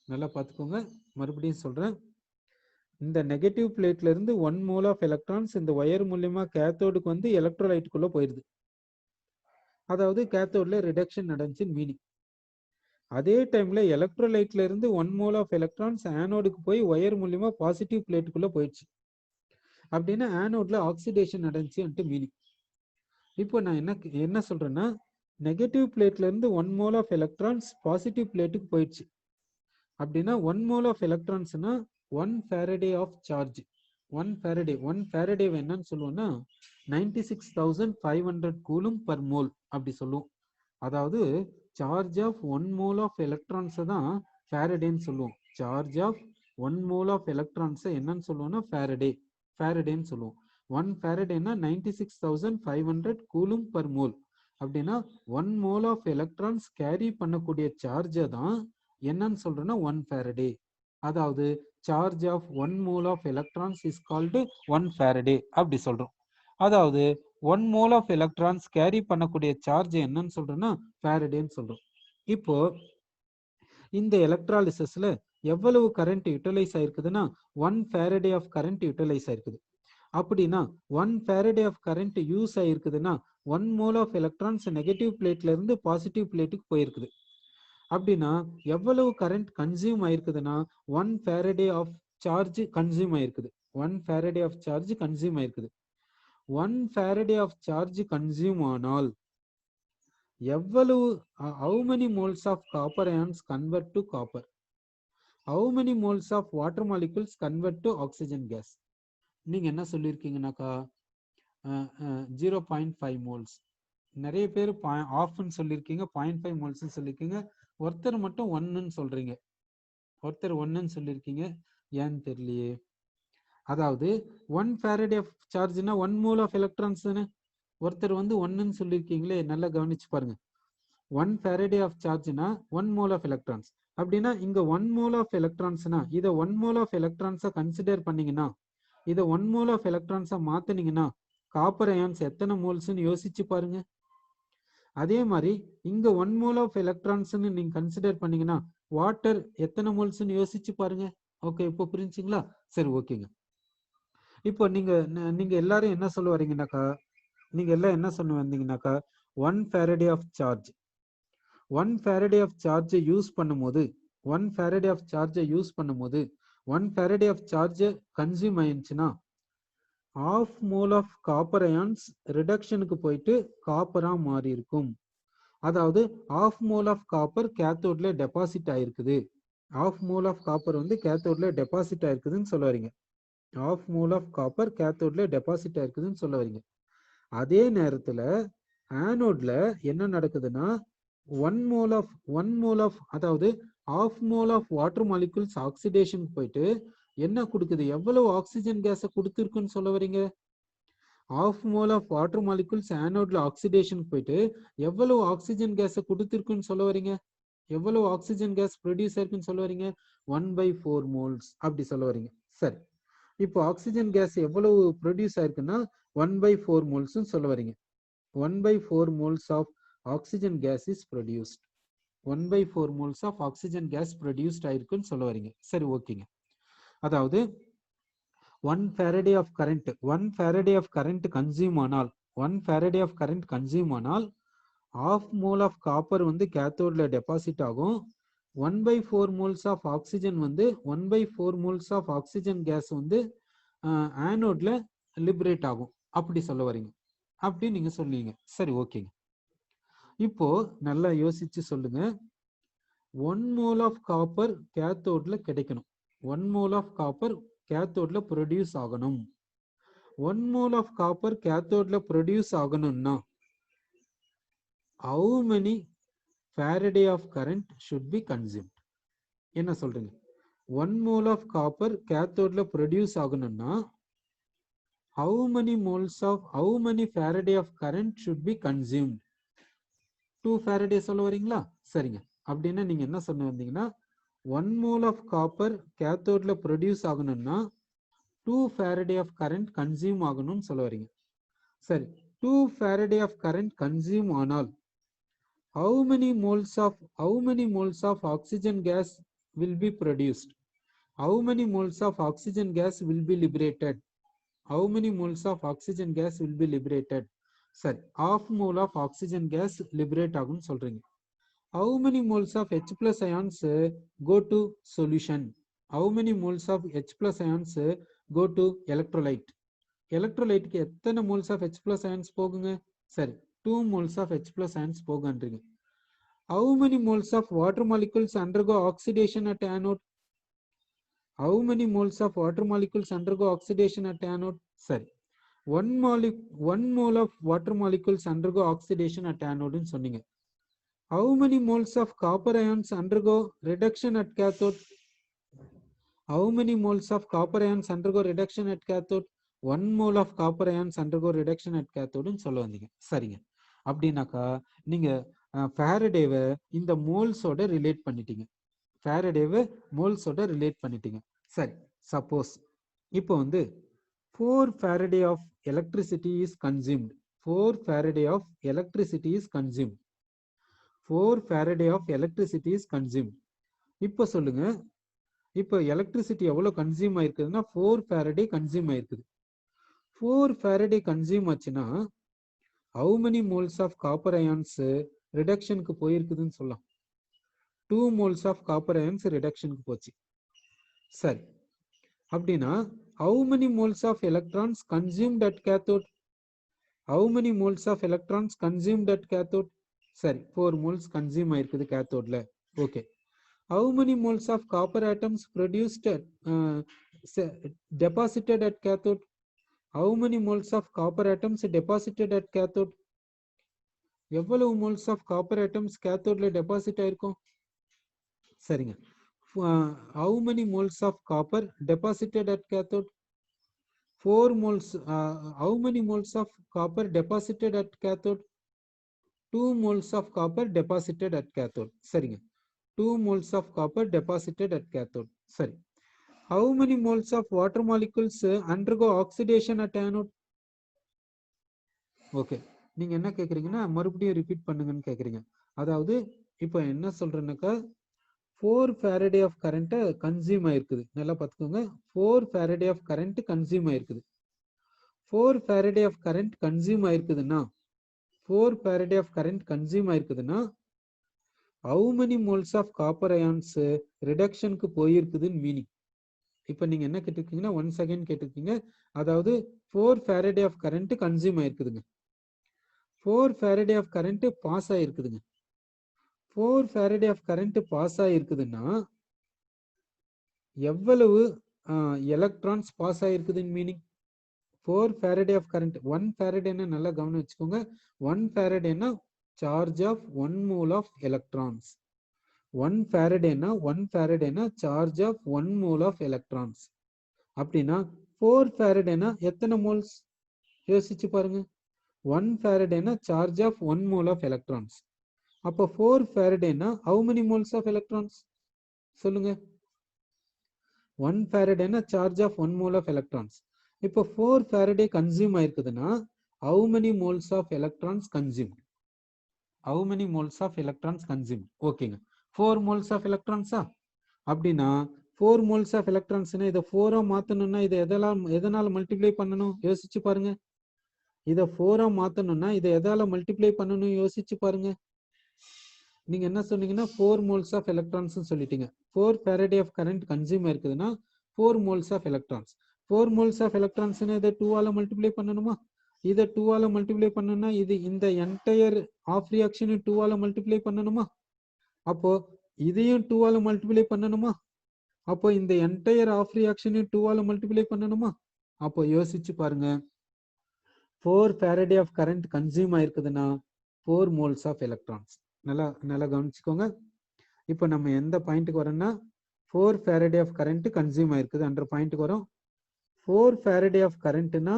நல்லா பார்த்துக்கோங்க, மறுபடியும் சொல்றேன். இந்த நெகட்டிவ் பிளேட்ல இருந்து 1 மோல் ஆஃப் எலக்ட்ரான்ஸ் இந்த ஒயர் மூலியமா கேத்தோடுக்கு வந்து எலக்ட்ரோலைட்டுக்குள்ள போயிருது. அதாவது கேத்தோட்ல ரிடக்ஷன் நடந்துச்சுன்னு மீனிங். அதே டைம்ல எலக்ட்ரோலைட்ல இருந்து 1 மோல் ஆஃப் எலக்ட்ரான்ஸ் ஆனோடுக்கு போய் ஒயர் மூலியமா பாசிட்டிவ் பிளேட்டுக்குள்ள போயிடுச்சு. அப்படின்னா ஆனோட்ல ஆக்சிடேஷன் நடந்துச்சுன்ட்டு மீனிங். இப்போ நான் என்ன சொல்றேன்னா, நெகட்டிவ் பிளேட்ல இருந்து 1 மோல் ஆஃப் எலக்ட்ரான்ஸ் பாசிட்டிவ் பிளேட்டுக்கு போயிடுச்சு. அப்படின்னா 1 மோல் ஆஃப் எலக்ட்ரான்ஸ்னா 1 ஃபேரடே ஆஃப் சார்ஜ். 1 ஃபேரடே என்னன்னு சொல்லுவோம்னா 96,500 கூலும் பர் மோல் அப்படி சொல்லுவோம். அதாவது charge of 1 mole of electrons தான் ஃபேரடேன்னு சொல்லுவோம். Charge of 1 mole of electrons என்னன்னு சொல்லுவோம்னா ஃபேரடேன்னு சொல்லுவோம். 1 ஃபேரடேனா 96,500 கூலும் பர் மோல். அப்படின்னா 1 மோல் ஆஃப் எலக்ட்ரான்ஸ் கேரி பண்ணக்கூடிய சார்ஜை தான் என்னன்னு சொல்றேன்னா 1 ஃபேரடே. அதாவது charge of 1 mole of electrons is called 1 Faraday அப்படி சொல்றோம். அதாவது 1 மோல் ஆஃப் எலக்ட்ரான்ஸ் கேரி பண்ணக்கூடிய சார்ஜ் என்னன்னு சொல்றோம்னா ஃபேரடேன்னு சொல்றோம். இப்போ இந்த எலக்ட்ராலிசிஸ்ல எவ்வளவு கரண்ட் யூட்டிலைஸ் ஆயிருக்குதுன்னா 1 ஃபேரடே ஆஃப் கரண்ட் யூட்டிலைஸ் ஆயிருக்குது. அப்படின்னா 1 ஃபேரடே ஆஃப் கரண்ட் யூஸ் ஆயிருக்குதுன்னா 1 மோல் ஆஃப் எலக்ட்ரான்ஸ் நெகட்டிவ் பிளேட்ல இருந்து பாசிட்டிவ் பிளேட்டுக்கு போயிருக்குது. அப்படின்னா எவ்வளவு கரண்ட் கன்சியூம் ஆயிருக்குதுன்னா 1 ஃபேரடே ஆஃப் சார்ஜ் கன்சியூம் ஆயிருக்குது. 1 ஃபேரடே ஆஃப் சார்ஜ் கன்சியூம் ஆயிருக்குது. 1 ஃபேரடே ஆஃப் சார்ஜ் கன்சியூம் ஆனால் எவ்வளவு how many moles of copper ions convert to copper? How many moles of water molecules convert to oxygen gas? நீங்க என்ன சொல்லியிருக்கீங்கன்னாக்கா 0.5 moles. நிறைய பேர் ஆஃப்னு சொல்லியிருக்கீங்க, 0.5 மோல்ஸ்ன்னு சொல்லியிருக்கீங்க. ஒருத்தர் மட்டும் 1ன்னு சொல்றீங்க. ஒருத்தர் 1ன்னு சொல்லியிருக்கீங்க, ஏன்னு தெரியலையே. அதாவது 1 ஃபேரடே ஆஃப் சார்ஜ்னா 1 மோல் ஆஃப் எலக்ட்ரான்ஸ் தானே. ஒருத்தர் வந்து 1ன்னு சொல்லியிருக்கீங்களே, நல்லா கவனிச்சு பாருங்க. 1 ஃபேரடே ஆஃப் சார்ஜ்னா 1 மோல் ஆஃப் எலக்ட்ரான்ஸ். அப்படின்னா இங்க 1 மோல் ஆஃப் எலக்ட்ரான்ஸ்னா இதை 1 மோல் ஆஃப் எலக்ட்ரான்ஸை கன்சிடர் பண்ணீங்கன்னா, இதை 1 மோல் ஆஃப் எலக்ட்ரான்ஸை மாத்தினீங்கன்னா காப்பர் அயான்ஸ் எத்தனை மோல்ஸ்ன்னு யோசிச்சு பாருங்க. அதே மாதிரி இங்க 1 மோல் ஆஃப் எலக்ட்ரான்ஸ்ன்னு நீங்க கன்சிடர் பண்ணீங்கன்னா வாட்டர் எத்தனை மோல்ஸ்ன்னு யோசிச்சு பாருங்க. ஓகே, இப்போ புரிஞ்சுங்களா? சரி, ஓகேங்க. இப்போ நீங்க எல்லாரும் என்ன சொல்ல வரீங்கன்னாக்கா, நீங்க எல்லாம் என்ன சொல்ல வந்தீங்கன்னாக்கா 1 Faraday of charge 1 Faraday of சார்ஜை யூஸ் பண்ணும்போது 1 ஃபேரடே ஆஃப் சார்ஜை யூஸ் பண்ணும்போது 1 ஃபேரடே ஆஃப் சார்ஜ் கன்சியூம் ஆயிடுச்சுன்னா ½ மோல் ஆஃப் காப்பர் அயான்ஸ் ரிடக்ஷனுக்கு போயிட்டு காப்பரா மாறி இருக்கும். அதாவது ½ மோல் ஆஃப் காப்பர் கேத்தோட்ல டெபாசிட் ஆயிருக்குது. ½ மோல் ஆஃப் காப்பர் வந்து கேத்தோட்ல டெபாசிட் ஆயிருக்குதுன்னு சொல்ல வரீங்க. ½ மோல் ஆஃப் காப்பர் கேத்தோட்ல டெபாசிட் ஆயிருக்குதுன்னு சொல்ல வரீங்க. அதே நேரத்துல ஆனோட்ல என்ன நடக்குதுன்னா 1 மோல் ஆஃப் அதாவது ½ mole of water molecules oxidation போயிட்டு என்ன கொடுக்குது, எவ்வளவு ஆக்சிஜன் கேஸை கொடுத்துருக்குன்னு சொல்ல வரீங்க. ½ மோல் ஆஃப் வாட்டர் மாலிகுல்ஸ் ஆனோட்ல ஆக்சிடேஷன் போயிட்டு எவ்வளவு ஆக்சிஜன் கேஸை கொடுத்துருக்குன்னு சொல்ல வரீங்க. எவ்வளவு ஆக்சிஜன் கேஸ் ப்ரொடியூஸ் ஆயிருக்குன்னு சொல்ல வரீங்க. 1/4 மோல்ஸ் அப்படி சொல்ல வரீங்க. சரி, இப்போ ஆக்சிஜன் கேஸ் எவ்வளவு ப்ரொடியூஸ் ஆயிருக்குன்னா 1/4 மோல்ஸ் சொல்ல வரீங்க. 1/4 moles of oxygen gas is produced. 1/4 moles of oxygen gas produced ஆயிருக்குன்னு சொல்ல வரீங்க. சரி, ஓகேங்க. அதாவது 1 Faraday of current 1 Faraday of current consume ஆனால் 1 ஃபேரடே ஆஃப் கரண்ட் கன்சியூம் ஆனால் ½ மோல் ஆஃப் காப்பர் வந்து கேத்தோட்ல டெபாசிட் ஆகும். 1/4 மோல்ஸ் ஆஃப் ஆக்சிஜன் வந்து 1/4 மோல்ஸ் ஆஃப் ஆக்சிஜன் கேஸ் வந்து ஆனோட்ல லிபரேட் ஆகும் அப்படி சொல்ல வரீங்க. அப்படி நீங்க சொல்லுவீங்க. சரி, ஓகேங்க. இப்போ நல்லா யோசிச்சு சொல்லுங்க. 1 மோல் ஆஃப் காப்பர் கேத்தோட்ல கிடைக்கணும். 1 மோல் ஆஃப் காப்பர் கேத்தோட்ல ப்ரொடியூஸ் ஆகணும். 1 மோல் ஆஃப் காப்பர் கேத்தோட்ல ப்ரொடியூஸ் ஆகணும்னா how many Faraday of current should be consumed. என்ன சொல்றீங்க? 1 mole of copper cathode ல produce ஆகணும்னா how many Faraday of current should be consumed? 2 Faraday சொல்ல வரீங்களா? சரிங்க. அப்படின்னா நீங்க என்ன சொன்ன வந்தீங்கன்னா 1 mole of copper cathode ல produce ஆகணும்னா 2 Faraday of current consume ஆகணும்னு சொல்ல வரீங்க. சரி, 2 Faraday of current consume ஆனால் how many moles of oxygen gas will be produced? How many moles of oxygen gas will be liberated? How many moles of oxygen gas will be liberated? சரி, half mole of oxygen gas liberate ஆகும்னு சொல்றீங்க. How many moles of H plus ions go to solution? How many moles of H plus ions go to electrolyte? எலக்ட்ரோலைட்டுக்கு எத்தனை moles of H plus ions போகுங்க? சரி, 2 moles of H plus ions போகுன்றீங்க. How many moles of water molecules undergo oxidation at anode? How many moles of water molecules undergo oxidation at anode? சரி, 1 mole of water molecules undergo oxidation at anode ன்னு சொன்னீங்க. How many moles of copper ions undergo reduction at cathode? How many moles of copper ions undergo reduction at cathode? 1 mole of copper ions undergo reduction at cathode ன்னு சொல்ல வந்தீங்க. சரிங்க. அப்படின்னாக்கா நீங்க ஃபாரடேவை இந்த மோல்ஸோட relate பண்ணிட்டீங்க. ஃபாரடேவை மோல்ஸோட ரிலேட் பண்ணிட்டீங்க. சரி, சப்போஸ் இப்போ வந்து 4 Faraday of electricity is consumed. 4 Faraday of electricity is consumed. 4 Faraday of electricity is consumed. இப்போ சொல்லுங்க, இப்போ எலக்ட்ரிசிட்டி எவ்வளவு கன்சியூம் ஆயிருக்குதுன்னா 4 Faraday கன்சியூம் ஆயிருக்குது. 4 Faraday கன்சியூம் ஆச்சுன்னா how many moles of copper ions ரிடக்ஷனுக்கு போயிருக்குதுன்னு சொல்லலாம். 2 moles of copper ions ரிடக்ஷனுக்கு போச்சு. சரி, அப்படின்னா how many moles of electrons consumed at cathode? How many moles of electrons consumed at cathode? சரி, 4 moles consume ஆயிருக்குது கேத்தோட்ல. Okay. How many moles of copper atoms produced deposited at cathode? How many moles of copper atoms deposited at cathode? எவ்வளவு moles of copper atoms கேத்தோட்ல deposit ஆயிருக்கும்? சரிங்க. How many moles of copper deposited at cathode? 4 moles. How many moles of copper deposited at cathode? 2 moles of copper deposited at cathode. சரிங்க. 2 moles of copper deposited at cathode. சரி. How many moles of water molecules undergo oxidation at anode? Okay, நீங்க என்ன கேக்குறீங்கன்னா மறுபடியும் repeat பண்ணுங்கன்னு கேக்குறீங்க. அதாவது இப்போ என்ன சொல்றேன்னாக்கா 4 Faraday of current கன்சியூம் ஆயிருக்குது. நல்லா பார்த்துக்கோங்க, 4 Faraday of current கன்சியூம் ஆயிருக்குது. 4 Faraday of current கன்சியூம் ஆயிருக்குதுன்னா 4 Faraday of current கன்சியூம் ஆயிருக்குதுன்னா how many moles of copper ions ரிடக்ஷனுக்கு போயிருக்குதுன்னு மீனிங். இப்போ நீங்க என்ன கேட்டிருக்கீங்கன்னா 1 செகண்ட் கேட்டிருக்கீங்க. அதாவது 4 Faraday of current கன்சியூம் ஆயிருக்குதுங்க. 4 Faraday of current பாஸ் ஆயிருக்குதுங்க. 4 Faraday of current பாஸ் ஆயிருக்குதுன்னா எவ்வளவு எலக்ட்ரான்ஸ் பாஸ் ஆயிருக்குதுன்னு மீனிங். 4 Faraday of current, 1 Faradayனா நல்லா கவனம் வச்சுக்கோங்க. 1 Faradayனா charge of 1 mole of electrons. 1 Faradayனா charge of 1 mole of electrons. அப்படின்னா 4 Faradayனா எத்தனை மோல்ஸ் யோசிச்சு பாருங்க. 1 Faradayனா charge of 1 mole of electrons. அப்போ 4 Faradayனா how many moles of electrons சொல்லுங்க. 1 Faradayனா charge of 1 mole of electrons. இப்போ 4 Faraday கன்சியூம் ஆயிருக்குதுன்னா how many moles of electrons consumed? How many moles of electrons consumed? ஓகேங்க, 4 moles of electrons. அப்படின்னா 4 moles of electrons இதை 4 மாத்தணும்னா இதை எதனால மல்டிப்ளை பண்ணணும் யோசிச்சு பாருங்க. இதை 4 மாத்தணும்னா இதை எதால மல்டிப்ளை பண்ணணும் யோசிச்சு பாருங்க. நீங்க என்ன சொன்னீங்கன்னா 4 moles of electrons சொல்லிட்டீங்க. 4 Faraday of current கன்சியூம் இருக்குதுன்னா 4 moles of electrons. 4 moles of electrons இதை 2 ஆல மல்டிப்ளை பண்ணணுமா? இதை 2 ஆல மல்டிப்ளை பண்ணணும்னா இது இந்த என்டையர் ஆஃப் ரியாக்ஷன் 2 ஆல மல்டிப்ளை பண்ணணுமா? அப்போ இதையும் 2 ஆல மல்டிப்ளை பண்ணணுமா? அப்போ இந்த என்டையர் ஆஃப் ரியாக்ஷன் 2 ஆல மல்டிப்ளை பண்ணணுமா? அப்போ யோசிச்சு பாருங்க. 4 Faraday of current கன்சியூம் ஆயிருக்குதுன்னா 4 moles of electrons. நல்லா நல்லா கவனிச்சுக்கோங்க. இப்போ நம்ம எந்த பாயிண்ட்டுக்கு வரோம்னா 4 Faraday of current கன்சியூம் ஆயிருக்குது அன்ற பாயிண்ட்டுக்கு வரோம். 4 Faraday of currentனா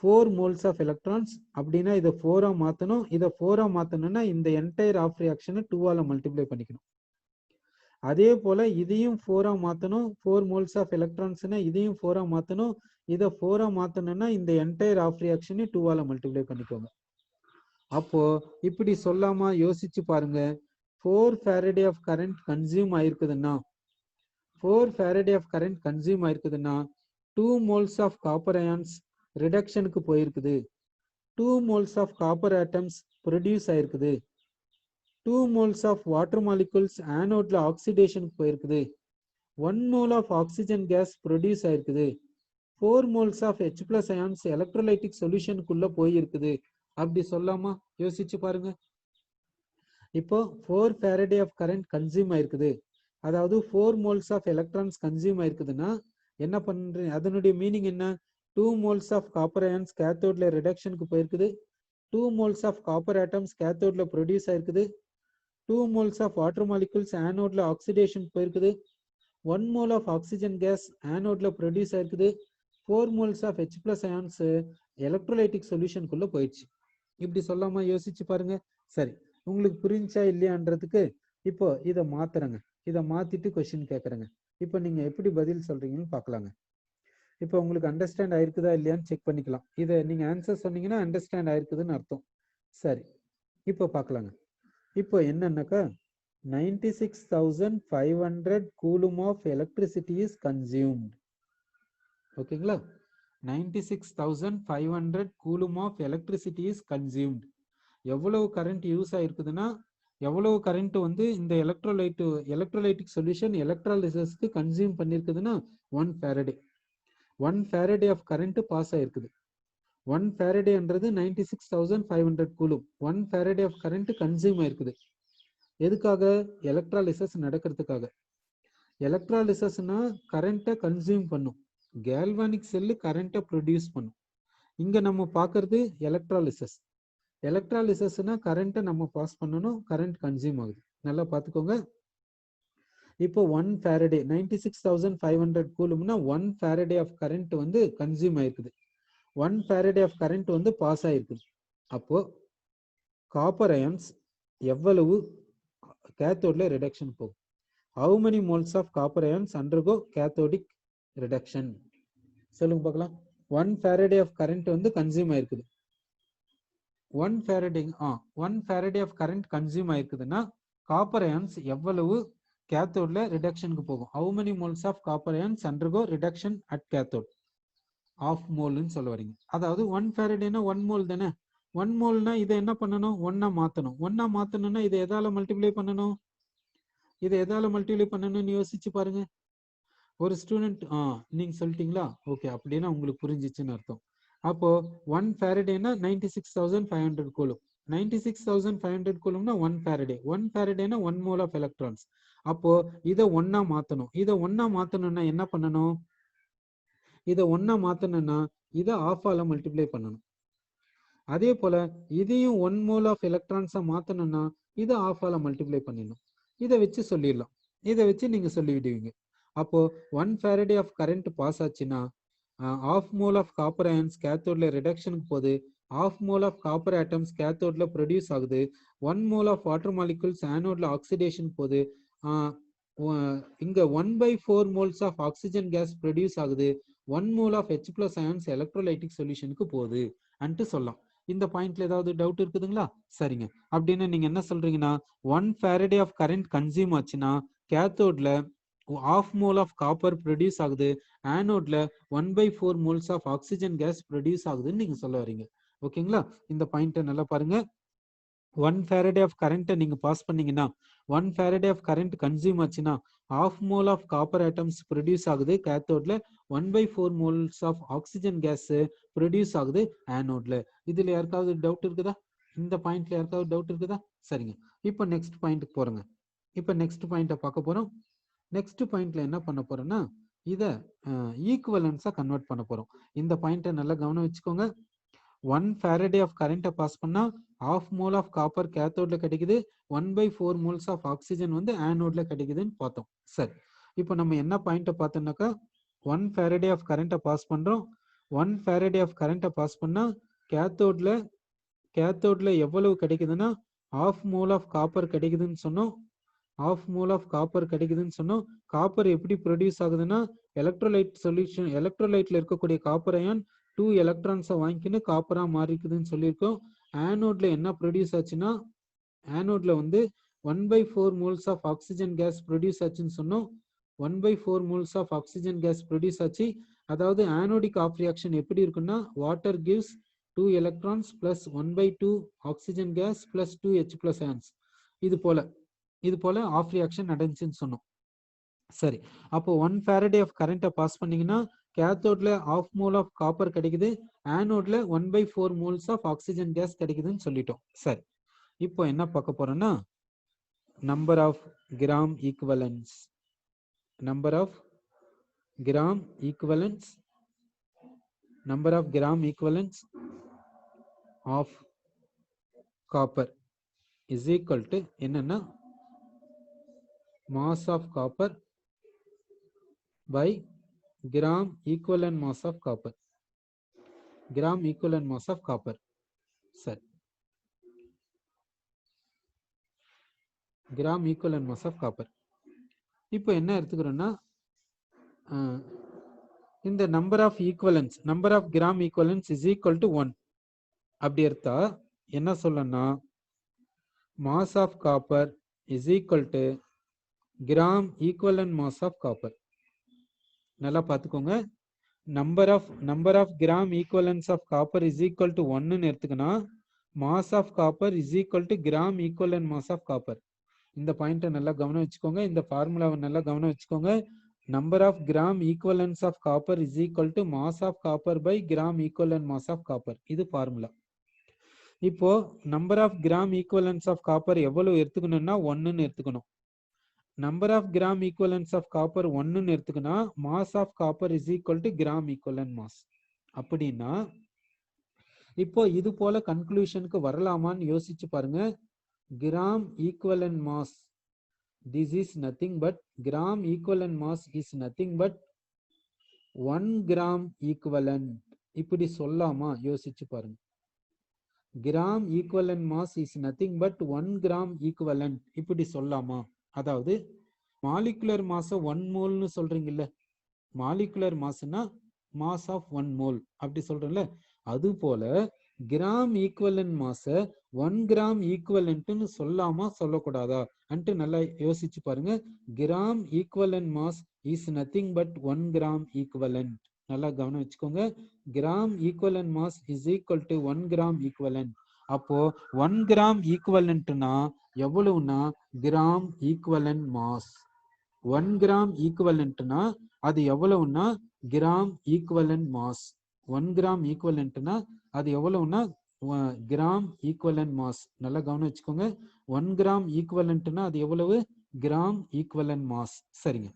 4 moles of electrons அப்படின்னா இதை 4 மாற்றணும். இதை 4 மாற்றணும்னா இந்த என்டையர் ஆஃப் ரியாக்ஷனை 2ஆல் மல்டிப்ளை பண்ணிக்கணும். அதே போல இதையும் 4 மாற்றணும். 4 moles of electronsனா இதையும் 4 மாற்றணும். இதை 4 மாற்றணும்னா இந்த என்டையர் ஆஃப் ரியாக்ஷனை 2ஆல் மல்டிப்ளை பண்ணிக்கோங்க. அப்போ இப்படி சொல்லாமா யோசிச்சு பாருங்க. 4 Faraday of current கன்சியூம் ஆயிருக்குதுன்னா 4 Faraday of current கன்சியூம் ஆயிருக்குதுன்னா 2 moles of copper ions ரிடக்ஷனுக்கு போயிருக்குது. 2 moles of copper atoms produce ஆயிருக்குது. 2 moles of water molecules anode ஆக்சிடேஷனுக்கு போயிருக்குது. 1 mole of oxygen gas produce ஆயிருக்குது. 4 moles of H+ ions electrolytic சொல்யூஷனுக்குள்ள போயிருக்குது. அப்படி சொல்லாமா யோசிச்சு பாருங்க. இப்போ 4 Faraday of current கன்சியூம் ஆயிருக்குது. அதாவது 4 moles of electrons கன்சியூம் ஆயிருக்குதுன்னா என்ன பண்றீங்க, அதனுடைய மீனிங் என்ன? 2 moles of copper ions கேத்தோட்ல ரிடக்ஷனுக்கு போயிருக்குது. 2 moles of copper atoms கேத்தோட்ல ப்ரொடியூஸ் ஆயிருக்குது. 2 moles of water molecules ஆனோட்ல ஆக்சிடேஷன் போயிருக்குது. 1 mole of oxygen gas ஆனோட்ல ப்ரொடியூஸ் ஆயிருக்குது. 4 moles of H+ ions electrolytic சொல்யூஷனுக்குள்ள போயிடுச்சு. இப்படி சொல்லாம யோசிச்சு பாருங்க. சரி, உங்களுக்கு புரிஞ்சா இல்லையான்றதுக்கு இப்போ இதை மாத்துறங்க. இதை மாத்திட்டு கொஸ்டின் கேட்கறேங்க. இப்போ நீங்க எப்படி பதில் சொல்றீங்கன்னு பார்க்கலாங்க. இப்போ உங்களுக்கு அண்டர்ஸ்டாண்ட் ஆயிருக்குதா இல்லையான்னு செக் பண்ணிக்கலாம். இதை நீங்க ஆன்சர் சொன்னீங்கன்னா அண்டர்ஸ்டாண்ட் ஆயிருக்குதுன்னு அர்த்தம். சரி, இப்போ பார்க்கலாங்க. இப்போ என்னன்னாக்கா 96,500 coulomb of electricity is consumed. ஓகேங்களா? 96,500 coulomb of electricity is consumed. எவ்வளவு கரண்ட் யூஸ் ஆயிருக்குதுன்னா எவ்வளவு கரண்ட் வந்து இந்த எலக்ட்ரோலைட்டிக் சொல்யூஷன் எலக்ட்ராலிசிஸ்க்கு கன்சியூம் பண்ணிருக்குதுன்னா 1 Faraday. 1 Faraday of current pass ஆயிருக்குது. 1 Faradayன்றது 96,500 coulomb. 1 Faraday of current consume ஆயிருக்குது. எதுக்காக? எலக்ட்ராலிசிஸ் நடக்கிறதுக்காக. எலக்ட்ராலிசிஸ்னா கரண்ட்டை கன்சியூம் பண்ணும். கேல்வானிக் செல்லு கரண்ட்டை ப்ரொடியூஸ் பண்ணும். இங்க நம்ம பார்க்கறது எலக்ட்ராலிசிஸ். எலக்ட்ராலிசிஸ்னா கரண்ட்டை நம்ம பாஸ் பண்ணணும், கரண்ட் கன்சியூம் ஆகுது. நல்லா பார்த்துக்கோங்க. இப்போ 1 Faraday 96,500 கூலும்னா 1 Faraday ஆஃப் கரண்ட் வந்து கன்சியூம் ஆயிருக்குது. 1 Faraday ஆஃப் கரண்ட் வந்து பாஸ் ஆயிருக்குது. அப்போ காப்பர் அயன்ஸ் எவ்வளவு கேத்தோட்ல ரிடக்ஷன் போகும்? How many moles of copper ions undergo cathodic reduction? சொல்லுங்க பார்க்கலாம். 1 Faraday ஆஃப் கரண்ட் வந்து கன்சியூம் ஆயிருக்குது. 1 Faraday ஆஃப் கரண்ட் கன்சியூம் ஆயிருக்குதுன்னா காப்பர் அயன்ஸ் எவ்வளவு கேத்தோட்ல ரிடக்ஷனுக்கு போகும்? How many moles of copper ions undergo reduction at cathode? Of மோல்னு சொல்ல வரீங்க. அதாவது 1 Faradayனா 1 mole தானே. 1 moleனா இதை என்ன பண்ணணும்? 1ஆ மாத்தணும். 1ஆ மாத்தணும்னா இதை எதால மல்டிப்ளை பண்ணணும்? இதை எதால மல்டிப்ளை பண்ணணும்னு யோசிச்சு பாருங்க. ஒரு ஸ்டூடெண்ட் நீங்க சொல்லிட்டீங்களா? ஓகே, அப்படின்னா உங்களுக்கு புரிஞ்சிச்சுன்னு அர்த்தம். அப்போ 1 Faradayனா 96,500 coulomb. 96,500 கூலும்னா 1 Faraday. 1 Faradayனா 1 mole of electrons. அப்போ இதை 1ஆ மாத்தணும். இதை 1ஆ மாத்தணும்னா என்ன பண்ணணும்? இதை 1ஆ மாத்தணும்னா இதை ஆஃபால மல்டிப்ளை பண்ணணும். அதே போல இதையும் 1 mole of electrons மாத்தணும்னா இதை ஆஃபால மல்டிப்ளை பண்ணிடணும். இதை வச்சு சொல்லிடலாம். இதை வச்சு நீங்க சொல்லிவிடுவீங்க. அப்போ 1 Faraday ஆஃப் கரண்ட் பாஸ் ஆச்சுன்னா of mole of copper ions கேத்தோட்ல ரிடக்ஷனுக்கு போகுது. Of mole of copper atoms கேத்தோட்ல ப்ரொடியூஸ் ஆகுது. 1 mole ஆஃப் வாட்டர் மாலிகுல்ஸ் ஆனோட்ல ஆக்சிடேஷன் போகுது. இங்க 1/4 moles of oxygen gas produce ஆகுது. 1 mole ஆஃப் H+ ions எலக்ட்ரோலைட்டிக் சொல்யூஷனுக்கு போகுது அன்ட்டு சொல்லலாம். இந்த பாயிண்ட்ல ஏதாவது டவுட் இருக்குதுங்களா? சரிங்க. அப்படின்னு நீங்க என்ன சொல்றீங்கன்னா 1 Faraday ஆஃப் கரண்ட் கன்சியூம் ஆச்சுன்னா கேத்தோட்ல of mole of copper produce ஆகுது. ஆனோட்ல 1/4 moles of oxygen gas produce ஆகுதுன்னு நீங்க சொல்ல வரீங்க. ஓகேங்களா? இந்த பாயிண்ட்டை நல்லா பாருங்க. 1 Faraday ஆஃப் கரண்ட்டை நீங்க பாஸ் பண்ணீங்கன்னா 1 Faraday ஆஃப் கரண்ட் கன்சியூம் ஆச்சுன்னா of mole of copper atoms produce ஆகுது கேத்தோட்ல. 1/4 moles of oxygen gas produce ஆகுது ஆனோட்ல. இதுல யாருக்காவது டவுட் இருக்குதா? இந்த பாயிண்ட்ல யாருக்காவது டவுட் இருக்குதா? சரிங்க. இப்போ நெக்ஸ்ட் பாயிண்ட்டுக்கு போறோங்க. இப்போ நெக்ஸ்ட் பாயிண்ட்டை பார்க்க போறோம். நெக்ஸ்ட் பாயிண்ட்ல என்ன பண்ண போறோம்னா இதை ஈக்குவலன்ஸா கன்வெர்ட் பண்ண போறோம். இந்த பாயிண்ட்டை நல்லா கவனம் வச்சுக்கோங்க. 1 Faraday ஆஃப் கரண்ட்டை பாஸ் பண்ணா half mole ஆஃப் காப்பர் கேத்தோட்ல கிடைக்குது, 1/4 moles ஆஃப் ஆக்சிஜன் வந்து ஆனோட்ல கிடைக்குதுன்னு பார்த்தோம். சரி, இப்போ நம்ம என்ன பாயிண்ட்டை பார்த்தோம்னாக்கா 1 ஃபாரடே ஆஃப் கரண்ட்டை பாஸ் பண்றோம். 1 ஃபாரடே ஆஃப் கரண்ட்டை பாஸ் பண்ணா கேத்தோட்ல எவ்வளவு கிடைக்குதுன்னா half mole ஆஃப் காப்பர் கிடைக்குதுன்னு சொன்னோம். half mole ஆஃப் காப்பர் கிடைக்குதுன்னு சொன்னோம். காப்பர் எப்படி ப்ரொடியூஸ் ஆகுதுன்னா எலக்ட்ரோலைட் சொல்யூஷன், எலக்ட்ரோலைட்ல இருக்கக்கூடிய காப்பர் அயான் 2 எலக்ட்ரான்ஸை வாங்கிக்கின்னு காப்பரா மாறிக்குதுன்னு சொல்லியிருக்கோம். ஆனோட்ல என்ன ப்ரொடியூஸ் ஆச்சுன்னா ஆனோட்ல வந்து 1/4 moles of oxygen gas produce ஆச்சுன்னு சொன்னோம். 1/4 moles of oxygen gas produce ஆச்சு. அதாவது ஆனோடிக் ஆஃப் ரியாக்ஷன் எப்படி இருக்குன்னா water gives 2 electrons plus 1/2 oxygen gas plus 2 H+ ions. இது போல ஆஃப் ரியாக்ஷன் நடந்துச்சுன்னு சொன்னோம். சரி, அப்போ 1 ஃபாரடே ஆஃப் கரண்ட்டை பாஸ் பண்ணீங்கன்னா கேத்தோட்ல half mole ஆஃப் காப்பர் கிடைக்குது, ஆனோட்ல 1/4 moles ஆஃப் ஆக்சிஜன் கேஸ் கிடைக்குதுன்னு சொல்லிட்டோம். சரி, இப்போ என்ன பார்க்க போறோம்னா number of gram equivalents, number of gram equivalents, number of gram equivalents of copper is equal to என்னன்னா mass of copper by gram equivalent mass of copper, gram equivalent mass of copper. சரி, gram equivalent mass of copper. இப்போ என்ன எடுத்துக்கிறோம்னா இந்த number of equivalents, number of gram equivalents is equal to 1 அப்படி எடுத்தா என்ன சொல்லணும்னா mass of copper is equal to gram equivalent mass of copper. நல்லா பார்த்துக்கோங்க, number of gram equivalents of copper is equal to 1 எடுத்துக்கனா mass of copper is equal to gram equivalent mass of copper. இந்த பாயிண்ட்டை நல்லா கவனம் வச்சுக்கோங்க, இந்த ஃபார்முலாவை நல்லா கவனம் வச்சுக்கோங்க. Number of gram equivalents of copper is equal to mass of copper by gram equivalent mass of copper. இது ஃபார்முலா. இப்போ number of gram equivalents of copper எவ்வளவு எடுத்துக்கணும்னா 1ன்னு எடுத்துக்கணும். Number of gram equivalents of copper 1ன்னு எடுத்துக்கனா mass of copper is equal to gram equivalent mass. அப்படின்னா இப்போ இது போல கன்க்ளூஷனுக்கு வரலாமான்னு யோசிச்சு பாருங்க. Gram equivalent mass, this is nothing but gram equivalent mass is nothing but 1 gram equivalent. இப்படி சொல்லாமா யோசிச்சு பாருங்க. Gram equivalent mass is nothing but 1 gram equivalent இப்படி சொல்லாமா? அதாவது மாலிகுலர் மாஸ 1 மோல்னு சொல்றீங்கல்ல, மாலிகுலர் மாஸ்னா மாஸ் ஆஃப் 1 மோல் அப்படி சொல்றேன்ல, அது போல கிராம் ஈக்குவலன்ட் மாஸ 1 கிராம் ஈக்குவலன்ட்னு சொல்லாமா சொல்லக்கூடாதா அன்ட்டு நல்லா யோசிச்சு பாருங்க. Gram equivalent mass is nothing but 1 gram equivalent. நல்லா கவனம் வச்சுக்கோங்க. Gram equivalent mass is equal to 1 gram equivalent. அப்போ 1 gram ஈக்குவலன்ட்னா எவ்வளவுனா gram equivalent mass. 1 gram ஈக்குவலன்ட்னா அது எவ்வளவுனா கிராம் ஈக்குவலன்ட் மாஸ். 1 கிராம் ஈக்குவலன்ட்னா அது எவ்வளவுனா கிராம் ஈக்குவலன்ட் மாஸ். நல்லா கவனம் வச்சுக்கோங்க. 1 கிராம் ஈக்குவலன்ட்னா அது எவ்வளவு? Gram equivalent mass. சரிங்க,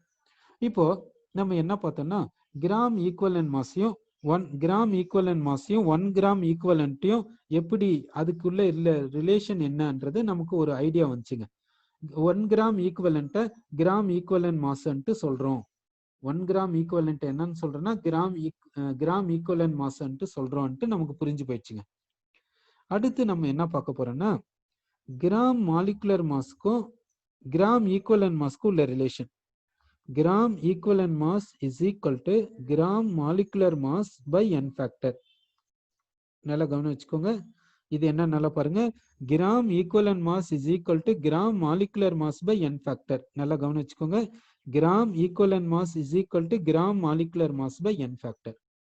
இப்போ நம்ம என்ன பார்த்தோம்னா கிராம் ஈக்குவலன்ட் மாஸையும் 1 கிராம் ஈக்குவலன்ட் மாஸையும் 1 கிராம் ஈக்குவலன்ட்டையும் எப்படி அதுக்குள்ள இல்ல ரிலேஷன் என்னன்றது நமக்கு ஒரு ஐடியா வந்துச்சுங்க. 1 கிராம் ஈக்குவலன்ட்டை கிராம் ஈக்குவலன்ட் மாஸ்ன்ட்டு சொல்றோம். 1 கிராம் ஈக்குவலன்ட் என்னன்னு சொல்றோம்னா கிராம் ஈக்குவலன்ட் மாஸ்ன்ட்டு சொல்றோம்ட்டு நமக்கு புரிஞ்சு போயிடுச்சுங்க. அடுத்து நம்ம என்ன பார்க்க போறோம்னா கிராம் மாலிகுலர் மாஸ்க்கும் கிராம் ஈக்குவலன்ட் மாஸ்க்கும் உள்ள relation. Gram equivalent mass is equal to gram molecular mass by n factor. நல்லா கவனம் வச்சுக்கோங்க. இது என்ன நல்லா பாருங்க. Gram equivalent mass is equal to gram molecular mass by n factor. நல்லா கவனம் வச்சுக்கோங்க. Gram equivalent mass is equal to gram molecular mass by n factor.